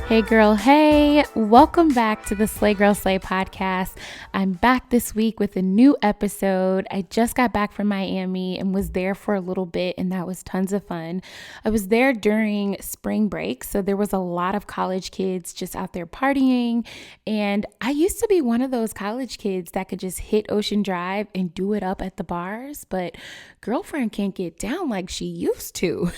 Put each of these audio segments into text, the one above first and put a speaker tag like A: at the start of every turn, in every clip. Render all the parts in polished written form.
A: Hey girl, hey, welcome back to the Slay Girl Slay podcast. I'm back this week with a new episode. I just got back from Miami and was there for a little bit, and that was tons of fun. I was there during spring break, so there was a lot of college kids just out there partying. And I used to be one of those college kids that could just hit Ocean Drive and do it up at the bars, but girlfriend can't get down like she used to.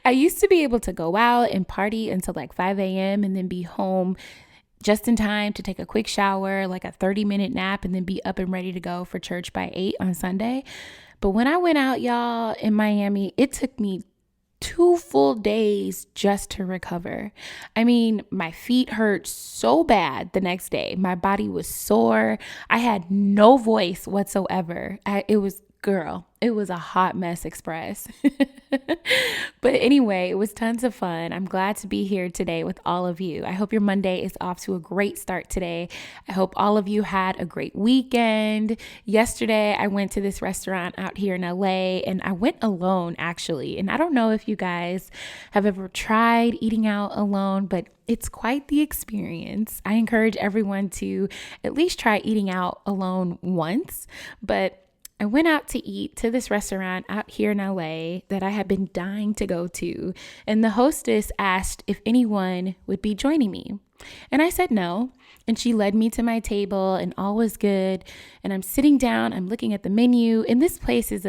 A: I used to be able to go out and party until like 5 a.m. and then be home just in time to take a quick shower, like a 30-minute nap, and then be up and ready to go for church by 8 on Sunday. But when I went out, y'all, in Miami, it took me 2 full days just to recover. I mean, my feet hurt so bad the next day. My body was sore. I had no voice whatsoever. It was a hot mess express. But anyway, it was tons of fun. I'm glad to be here today with all of you. I hope your Monday is off to a great start today. I hope all of you had a great weekend. Yesterday, I went to this restaurant out here in LA, and I went alone actually. And I don't know if you guys have ever tried eating out alone, but it's quite the experience. I encourage everyone to at least try eating out alone once, but I went out to eat to this restaurant out here in LA that I had been dying to go to, and the hostess asked if anyone would be joining me. And I said no, and she led me to my table, and all was good. And I'm sitting down, I'm looking at the menu, and this place is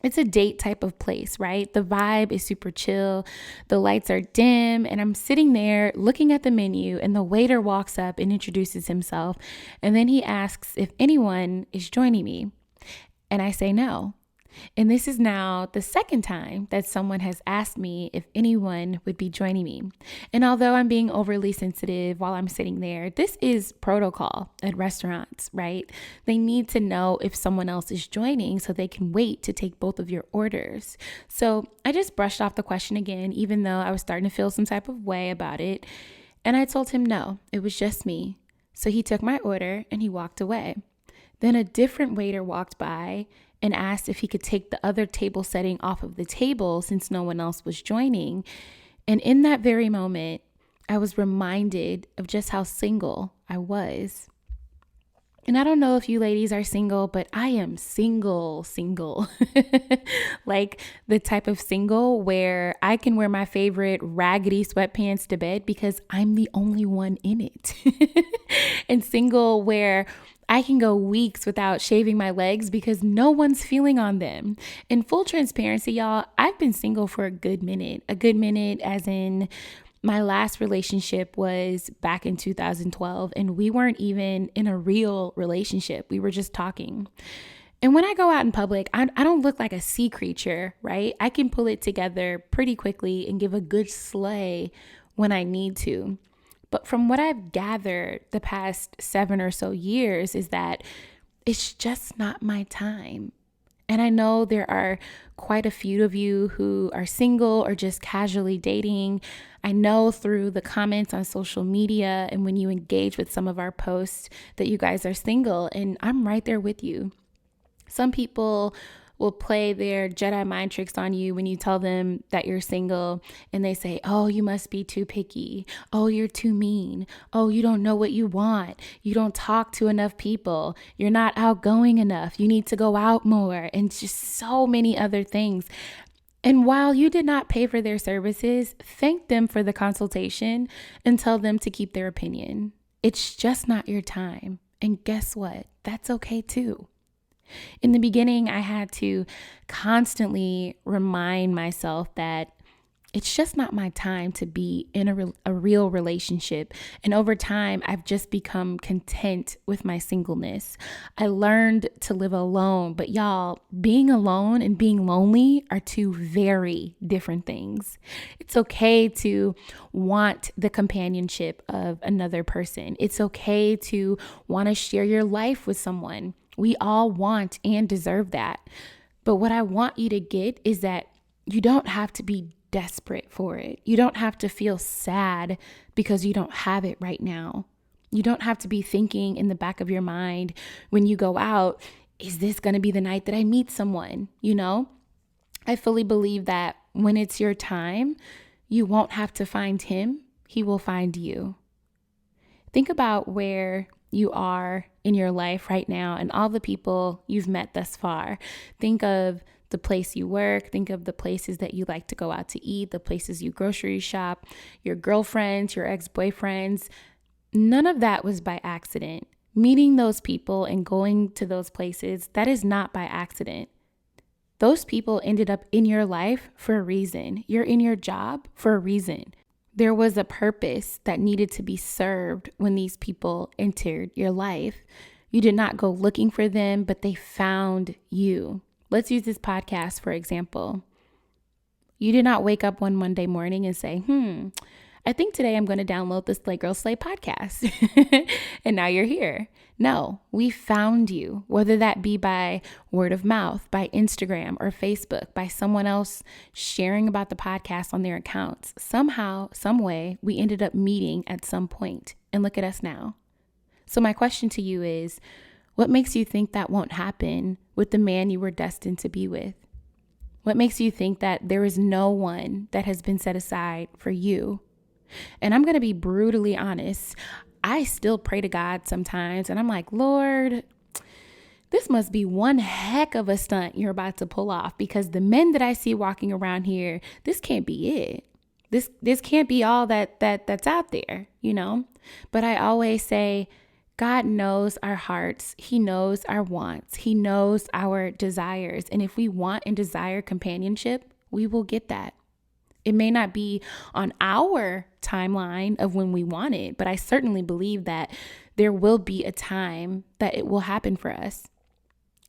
A: it's a date type of place, right? The vibe is super chill. The lights are dim, and I'm sitting there looking at the menu, and the waiter walks up and introduces himself. And then he asks if anyone is joining me. And I say no. And this is now the second time that someone has asked me if anyone would be joining me. And although I'm being overly sensitive while I'm sitting there, this is protocol at restaurants, right? They need to know if someone else is joining so they can wait to take both of your orders. So I just brushed off the question again, even though I was starting to feel some type of way about it. And I told him no, it was just me. So he took my order and he walked away. Then a different waiter walked by and asked if he could take the other table setting off of the table since no one else was joining. And in that very moment, I was reminded of just how single I was. And I don't know if you ladies are single, but I am single. Like the type of single where I can wear my favorite raggedy sweatpants to bed because I'm the only one in it. And single where I can go weeks without shaving my legs because no one's feeling on them. In full transparency, y'all, I've been single for a good minute as in my last relationship was back in 2012, and we weren't even in a real relationship. We were just talking. And when I go out in public, I don't look like a sea creature, right? I can pull it together pretty quickly and give a good slay when I need to. But from what I've gathered the past 7 or so years is that it's just not my time. And I know there are quite a few of you who are single or just casually dating. I know through the comments on social media and when you engage with some of our posts that you guys are single, and I'm right there with you. Some people will play their Jedi mind tricks on you when you tell them that you're single, and they say, oh, you must be too picky. Oh, you're too mean. Oh, you don't know what you want. You don't talk to enough people. You're not outgoing enough. You need to go out more, and just so many other things. And while you did not pay for their services, thank them for the consultation and tell them to keep their opinion. It's just not your time. And guess what? That's okay too. In the beginning, I had to constantly remind myself that it's just not my time to be in a real relationship. And over time, I've just become content with my singleness. I learned to live alone, but y'all, being alone and being lonely are two very different things. It's okay to want the companionship of another person. It's okay to want to share your life with someone. We all want and deserve that. But what I want you to get is that you don't have to be desperate for it. You don't have to feel sad because you don't have it right now. You don't have to be thinking in the back of your mind when you go out, is this going to be the night that I meet someone? You know, I fully believe that when it's your time, you won't have to find him, he will find you. Think about where you are in your life right now and all the people you've met thus far. Think of the place you work. Think of the places that you like to go out to eat, the places you grocery shop, your girlfriends, your ex-boyfriends. None of that was by accident. Meeting those people and going to those places, that is not by accident. Those people ended up in your life for a reason. You're in your job for a reason. There was a purpose that needed to be served when these people entered your life. You did not go looking for them, but they found you. Let's use this podcast for example. You did not wake up one Monday morning and say, I think today I'm going to download the Slay Girl Slay podcast. And now you're here. No, we found you, whether that be by word of mouth, by Instagram or Facebook, by someone else sharing about the podcast on their accounts. Somehow, some way, we ended up meeting at some point. And look at us now. So my question to you is, what makes you think that won't happen with the man you were destined to be with? What makes you think that there is no one that has been set aside for you? And I'm going to be brutally honest. I still pray to God sometimes and I'm like, Lord, this must be one heck of a stunt you're about to pull off, because the men that I see walking around here, this can't be it. This can't be all that's out there, you know? But I always say, God knows our hearts. He knows our wants. He knows our desires. And if we want and desire companionship, we will get that. It may not be on our timeline of when we want it, but I certainly believe that there will be a time that it will happen for us.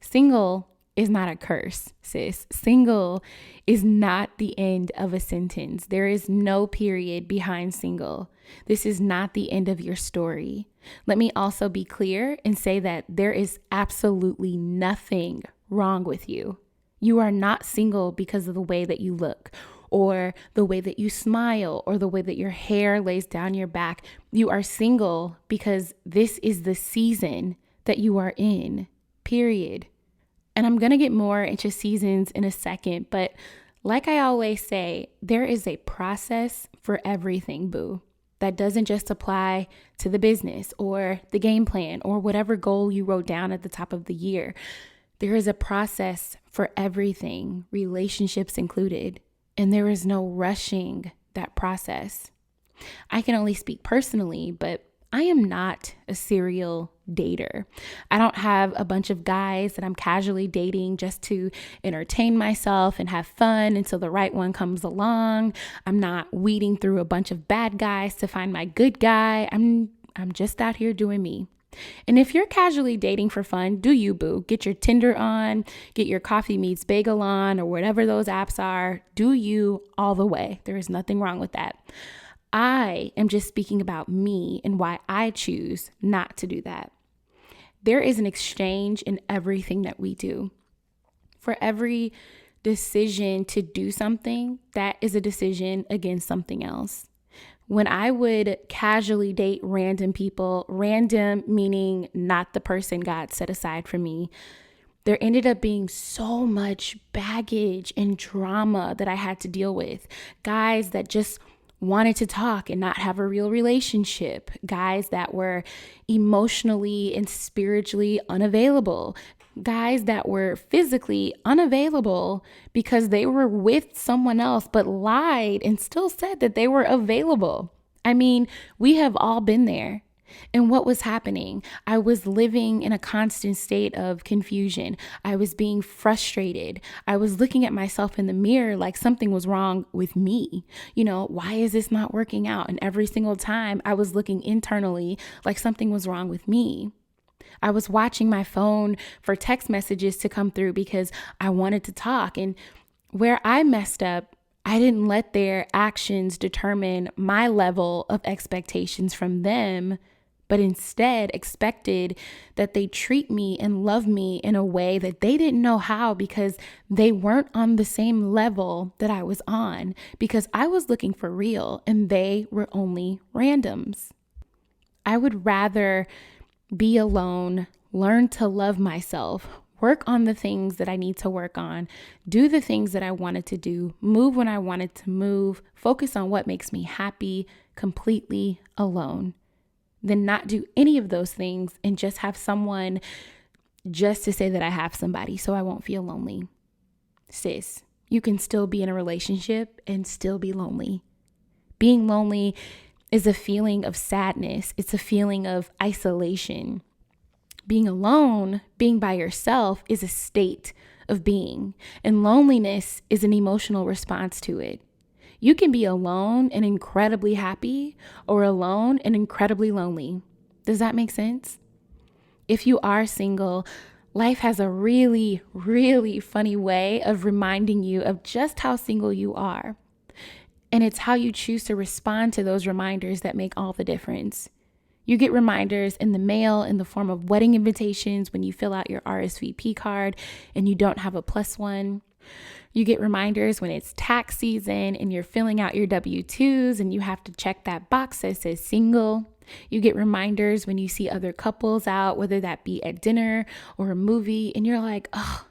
A: Single is not a curse, sis. Single is not the end of a sentence. There is no period behind single. This is not the end of your story. Let me also be clear and say that there is absolutely nothing wrong with you. You are not single because of the way that you look, or the way that you smile, or the way that your hair lays down your back. You are single because this is the season that you are in, period. And I'm going to get more into seasons in a second, but like I always say, there is a process for everything, boo. That doesn't just apply to the business or the game plan or whatever goal you wrote down at the top of the year. There is a process for everything, relationships included. And there is no rushing that process. I can only speak personally, but I am not a serial dater. I don't have a bunch of guys that I'm casually dating just to entertain myself and have fun until the right one comes along. I'm not weeding through a bunch of bad guys to find my good guy. I'm just out here doing me. And if you're casually dating for fun, do you, boo? Get your Tinder on, get your Coffee Meets Bagel on, or whatever those apps are. Do you all the way. There is nothing wrong with that. I am just speaking about me and why I choose not to do that. There is an exchange in everything that we do. For every decision to do something, that is a decision against something else. When I would casually date random people, random meaning not the person God set aside for me, there ended up being so much baggage and drama that I had to deal with. Guys that just wanted to talk and not have a real relationship. Guys that were emotionally and spiritually unavailable. Guys that were physically unavailable because they were with someone else but lied and still said that they were available. I mean, we have all been there. And what was happening? I was living in a constant state of confusion. I was being frustrated. I was looking at myself in the mirror like something was wrong with me. You know, why is this not working out? And every single time I was looking internally like something was wrong with me. I was watching my phone for text messages to come through because I wanted to talk. And where I messed up, I didn't let their actions determine my level of expectations from them, but instead expected that they treat me and love me in a way that they didn't know how, because they weren't on the same level that I was on, because I was looking for real and they were only randoms. I would rather be alone, learn to love myself, work on the things that I need to work on, do the things that I wanted to do, move when I wanted to move, focus on what makes me happy completely alone, than not do any of those things and just have someone just to say that I have somebody so I won't feel lonely. Sis, you can still be in a relationship and still be lonely. Being lonely is a feeling of sadness. It's a feeling of isolation. Being alone, being by yourself, is a state of being, and loneliness is an emotional response to it. You can be alone and incredibly happy, or alone and incredibly lonely. Does that make sense? If you are single, life has a really, really funny way of reminding you of just how single you are. And it's how you choose to respond to those reminders that make all the difference. You get reminders in the mail in the form of wedding invitations when you fill out your RSVP card and you don't have a plus one. You get reminders when it's tax season and you're filling out your W-2s and you have to check that box that says single. You get reminders when you see other couples out, whether that be at dinner or a movie, and you're like, oh,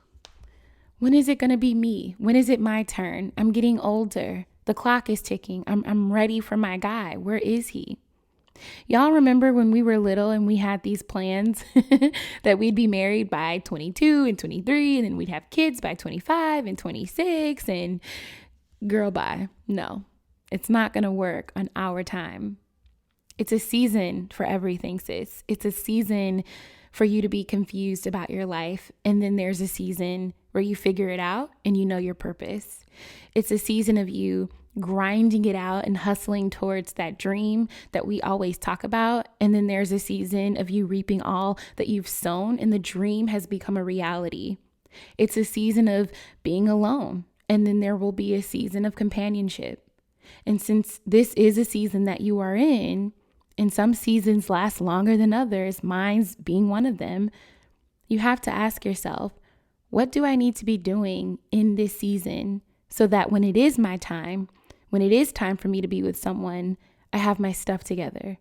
A: when is it going to be me? When is it my turn? I'm getting older. The clock is ticking. I'm ready for my guy. Where is he? Y'all remember when we were little and we had these plans that we'd be married by 22 and 23 and then we'd have kids by 25 and 26 and girl, bye. No, it's not going to work on our time. It's a season for everything, sis. It's a season for you to be confused about your life. And then there's a season where you figure it out and you know your purpose. It's a season of you grinding it out and hustling towards that dream that we always talk about. And then there's a season of you reaping all that you've sown and the dream has become a reality. It's a season of being alone. And then there will be a season of companionship. And since this is a season that you are in, and some seasons last longer than others, mine's being one of them, you have to ask yourself, what do I need to be doing in this season so that when it is my time, when it is time for me to be with someone, I have my stuff together?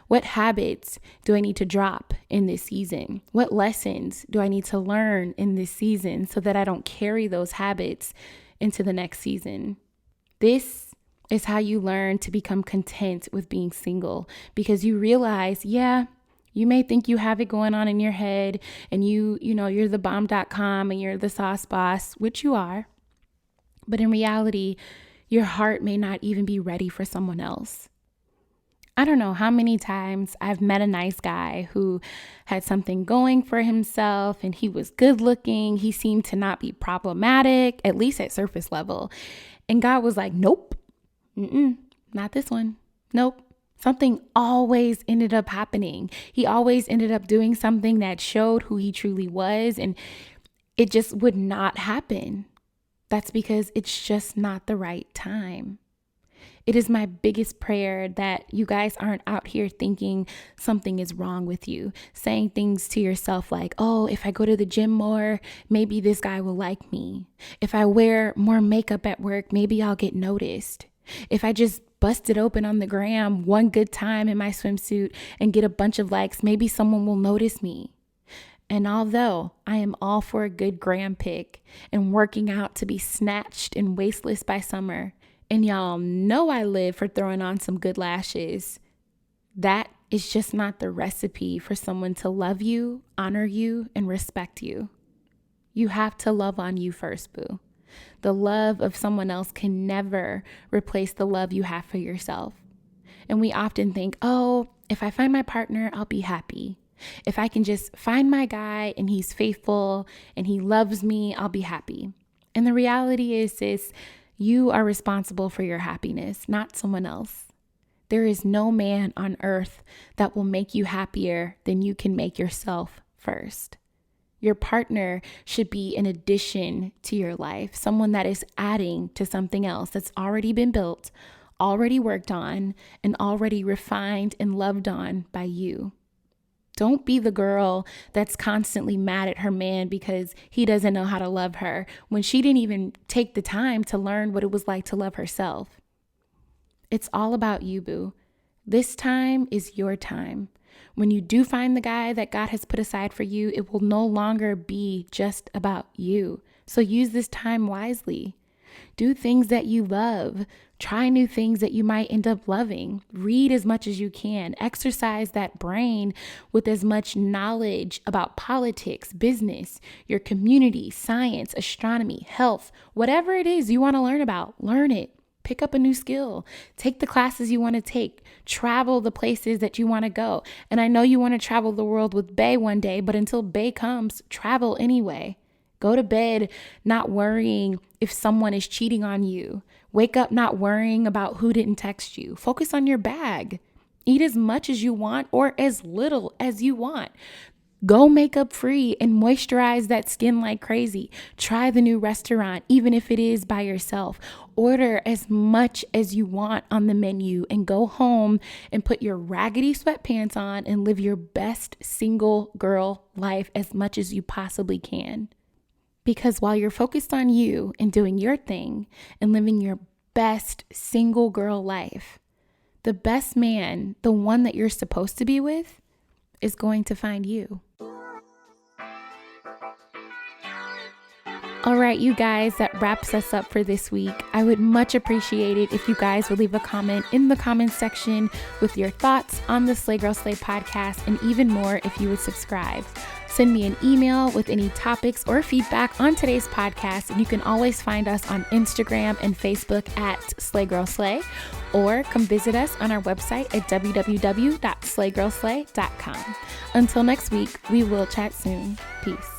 A: What habits do I need to drop in this season? What lessons do I need to learn in this season so that I don't carry those habits into the next season? This is how you learn to become content with being single, because you realize, yeah, you may think you have it going on in your head and you're the bomb.com and you're the sauce boss, which you are. But in reality, your heart may not even be ready for someone else. I don't know how many times I've met a nice guy who had something going for himself and he was good looking. He seemed to not be problematic, at least at surface level. And God was like, nope, not this one. Nope. Something always ended up happening. He always ended up doing something that showed who he truly was, and it just would not happen. That's because it's just not the right time. It is my biggest prayer that you guys aren't out here thinking something is wrong with you, saying things to yourself like, oh, if I go to the gym more, maybe this guy will like me. If I wear more makeup at work, maybe I'll get noticed. If I just bust it open on the gram one good time in my swimsuit and get a bunch of likes, maybe someone will notice me. And although I am all for a good gram pic and working out to be snatched and wasteless by summer, and y'all know I live for throwing on some good lashes, that is just not the recipe for someone to love you, honor you, and respect you. You have to love on you first, boo. The love of someone else can never replace the love you have for yourself. And we often think, oh, if I find my partner, I'll be happy. If I can just find my guy and he's faithful and he loves me, I'll be happy. And the reality is, you are responsible for your happiness, not someone else. There is no man on earth that will make you happier than you can make yourself first. Your partner should be an addition to your life, someone that is adding to something else that's already been built, already worked on, and already refined and loved on by you. Don't be the girl that's constantly mad at her man because he doesn't know how to love her when she didn't even take the time to learn what it was like to love herself. It's all about you, boo. This time is your time. When you do find the guy that God has put aside for you, it will no longer be just about you. So use this time wisely. Do things that you love. Try new things that you might end up loving. Read as much as you can. Exercise that brain with as much knowledge about politics, business, your community, science, astronomy, health, whatever it is you want to learn about, learn it. Pick up a new skill. Take the classes you want to take. Travel the places that you want to go. And I know you want to travel the world with Bae one day, but until Bae comes, travel anyway. Go to bed not worrying if someone is cheating on you. Wake up not worrying about who didn't text you. Focus on your bag. Eat as much as you want or as little as you want. Go makeup free and moisturize that skin like crazy. Try the new restaurant, even if it is by yourself. Order as much as you want on the menu and go home and put your raggedy sweatpants on and live your best single girl life as much as you possibly can. Because while you're focused on you and doing your thing and living your best single girl life, the best man, the one that you're supposed to be with, is going to find you. All right, you guys, that wraps us up for this week. I would much appreciate it if you guys would leave a comment in the comments section with your thoughts on the Slay Girl Slay podcast, and even more if you would subscribe. Send me an email with any topics or feedback on today's podcast, and you can always find us on Instagram and Facebook at Slay Girl Slay, or come visit us on our website at www.slaygirlslay.com. Until next week, we will chat soon. Peace.